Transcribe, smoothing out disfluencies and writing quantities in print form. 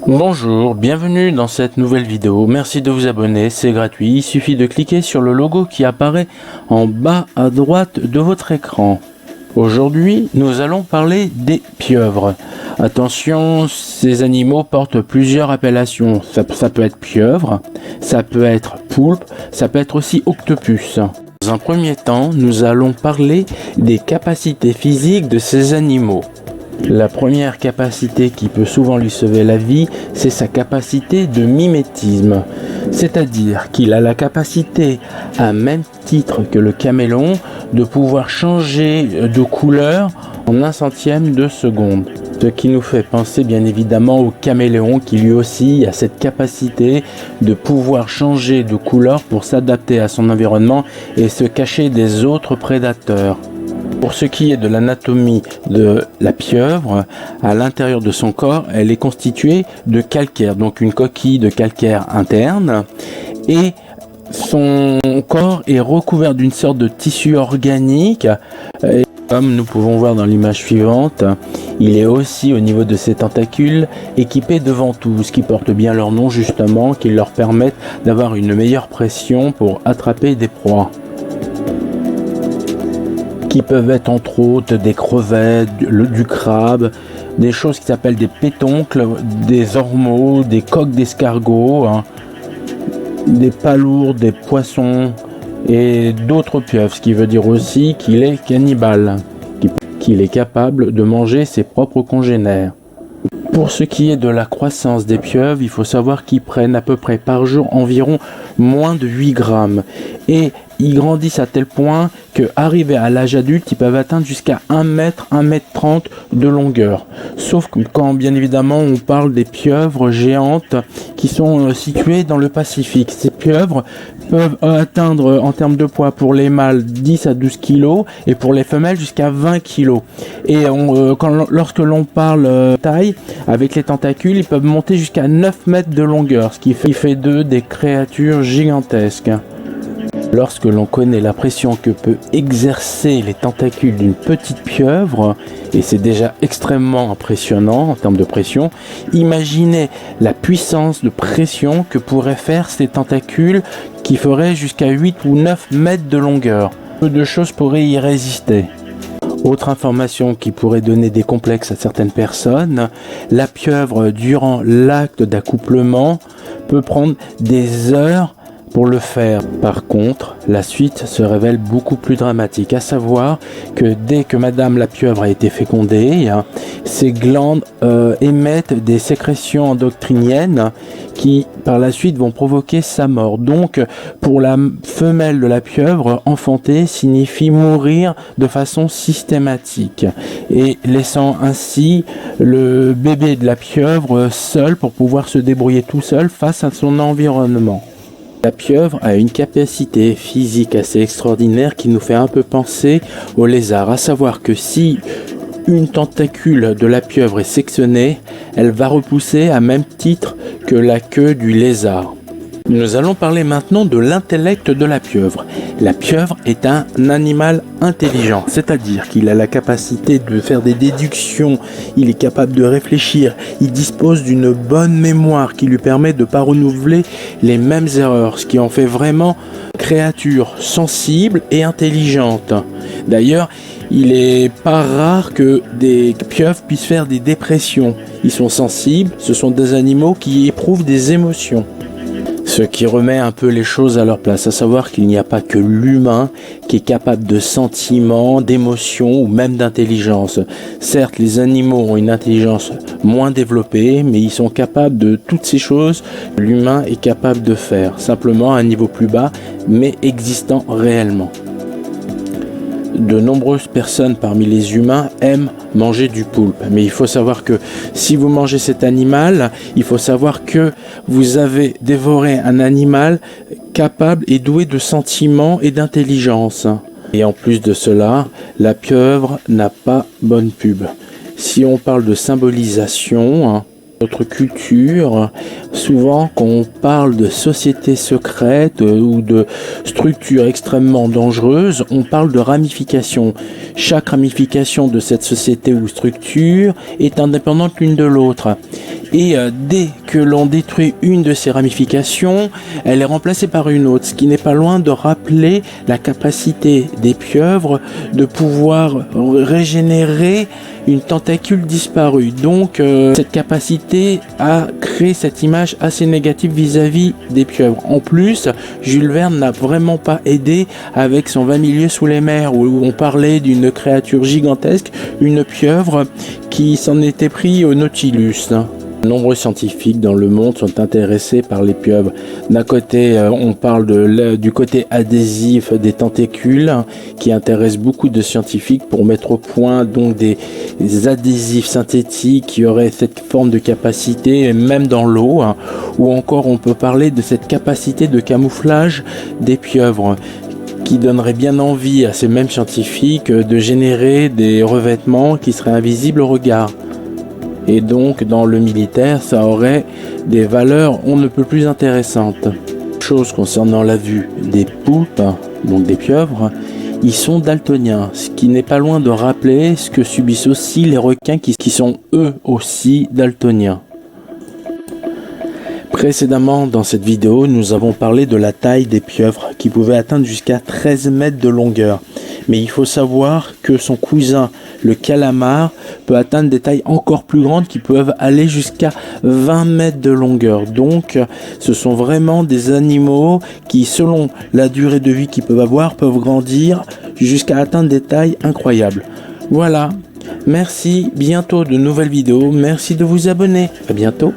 Bonjour, bienvenue dans cette nouvelle vidéo. Merci de vous abonner, c'est gratuit. Il suffit de cliquer sur le logo qui apparaît en bas à droite de votre écran. Aujourd'hui, nous allons parler des pieuvres. Attention, ces animaux portent plusieurs appellations. Ça peut être pieuvre, ça peut être poulpe, ça peut être aussi octopus. Dans un premier temps, nous allons parler des capacités physiques de ces animaux. La première capacité qui peut souvent lui sauver la vie, c'est sa capacité de mimétisme. C'est-à-dire qu'il a la capacité, à même titre que le caméléon, de pouvoir changer de couleur en 1/100 de seconde. Ce qui nous fait penser bien évidemment au caméléon qui lui aussi a cette capacité de pouvoir changer de couleur pour s'adapter à son environnement et se cacher des autres prédateurs. Pour ce qui est de l'anatomie de la pieuvre, à l'intérieur de son corps, elle est constituée de calcaire, donc une coquille de calcaire interne, et son corps est recouvert d'une sorte de tissu organique. Et comme nous pouvons voir dans l'image suivante, il est aussi au niveau de ses tentacules équipé de ventouses qui portent bien leur nom justement, qui leur permettent d'avoir une meilleure pression pour attraper des proies, qui peuvent être entre autres des crevettes, du crabe, des choses qui s'appellent des pétoncles, des ormeaux, des coques d'escargots, des palourdes, des poissons et d'autres pieuvres, ce qui veut dire aussi qu'il est cannibale, qu'il est capable de manger ses propres congénères. Pour ce qui est de la croissance des pieuvres, il faut savoir qu'ils prennent à peu près par jour environ moins de 8 grammes. Et ils grandissent à tel point qu'arrivés à l'âge adulte, ils peuvent atteindre jusqu'à 1 mètre, 1 mètre 30 de longueur. Sauf que quand bien évidemment on parle des pieuvres géantes qui sont situées dans le Pacifique. Ces pieuvres peuvent atteindre en termes de poids pour les mâles 10 à 12 kg et pour les femelles jusqu'à 20 kg. Et lorsque l'on parle taille, avec les tentacules, ils peuvent monter jusqu'à 9 mètres de longueur, ce qui fait d'eux des créatures gigantesques. Lorsque l'on connaît la pression que peut exercer les tentacules d'une petite pieuvre, et c'est déjà extrêmement impressionnant en termes de pression, imaginez la puissance de pression que pourraient faire ces tentacules qui feraient jusqu'à 8 ou 9 mètres de longueur. Peu de choses pourraient y résister. Autre information qui pourrait donner des complexes à certaines personnes, la pieuvre durant l'acte d'accouplement peut prendre des heures pour le faire. Par contre, la suite se révèle beaucoup plus dramatique, à savoir que dès que Madame la pieuvre a été fécondée, ses glandes émettent des sécrétions endocriniennes qui par la suite vont provoquer sa mort. Donc pour la femelle de la pieuvre, enfanter signifie mourir de façon systématique et laissant ainsi le bébé de la pieuvre seul pour pouvoir se débrouiller tout seul face à son environnement. La pieuvre a une capacité physique assez extraordinaire qui nous fait un peu penser au lézard, à savoir que si une tentacule de la pieuvre est sectionnée, elle va repousser à même titre que la queue du lézard. Nous allons parler maintenant de l'intellect de la pieuvre. La pieuvre est un animal intelligent, c'est-à-dire qu'il a la capacité de faire des déductions, il est capable de réfléchir, il dispose d'une bonne mémoire qui lui permet de ne pas renouveler les mêmes erreurs, ce qui en fait vraiment une créature sensible et intelligente. D'ailleurs, il est pas rare que des pieuvres puissent faire des dépressions. Ils sont sensibles, ce sont des animaux qui éprouvent des émotions. Ce qui remet un peu les choses à leur place, à savoir qu'il n'y a pas que l'humain qui est capable de sentiments, d'émotions ou même d'intelligence. Certes, les animaux ont une intelligence moins développée, mais ils sont capables de toutes ces choses que l'humain est capable de faire, simplement à un niveau plus bas, mais existant réellement. De nombreuses personnes parmi les humains aiment manger du poulpe. Mais il faut savoir que si vous mangez cet animal, il faut savoir que vous avez dévoré un animal capable et doué de sentiments et d'intelligence. Et en plus de cela, la pieuvre n'a pas bonne pub. Si on parle de symbolisation, notre culture, souvent quand on parle de sociétés secrètes ou de structures extrêmement dangereuses, on parle de ramifications. Chaque ramification de cette société ou structure est indépendante l'une de l'autre. Et dès que l'on détruit une de ces ramifications, elle est remplacée par une autre, ce qui n'est pas loin de rappeler la capacité des pieuvres de pouvoir régénérer une tentacule disparue. Donc cette capacité a créé cette image assez négative vis-à-vis des pieuvres. En plus, Jules Verne n'a vraiment pas aidé avec son 20 milieux sous les mers, où on parlait d'une créature gigantesque, une pieuvre qui s'en était pris au Nautilus. De nombreux scientifiques dans le monde sont intéressés par les pieuvres. D'un côté, on parle du côté adhésif des tentacules qui intéresse beaucoup de scientifiques pour mettre au point donc des adhésifs synthétiques qui auraient cette forme de capacité même dans l'eau, ou encore on peut parler de cette capacité de camouflage des pieuvres qui donnerait bien envie à ces mêmes scientifiques de générer des revêtements qui seraient invisibles au regard. Et donc dans le militaire, ça aurait des valeurs on ne peut plus intéressantes. Chose concernant la vue des poulpes, donc des pieuvres, ils sont daltoniens, ce qui n'est pas loin de rappeler ce que subissent aussi les requins qui sont eux aussi daltoniens. Précédemment dans cette vidéo, nous avons parlé de la taille des pieuvres qui pouvaient atteindre jusqu'à 13 mètres de longueur. Mais il faut savoir que son cousin, le calamar, peut atteindre des tailles encore plus grandes qui peuvent aller jusqu'à 20 mètres de longueur. Donc ce sont vraiment des animaux qui, selon la durée de vie qu'ils peuvent avoir, peuvent grandir jusqu'à atteindre des tailles incroyables. Voilà, merci, bientôt de nouvelles vidéos, merci de vous abonner, à bientôt.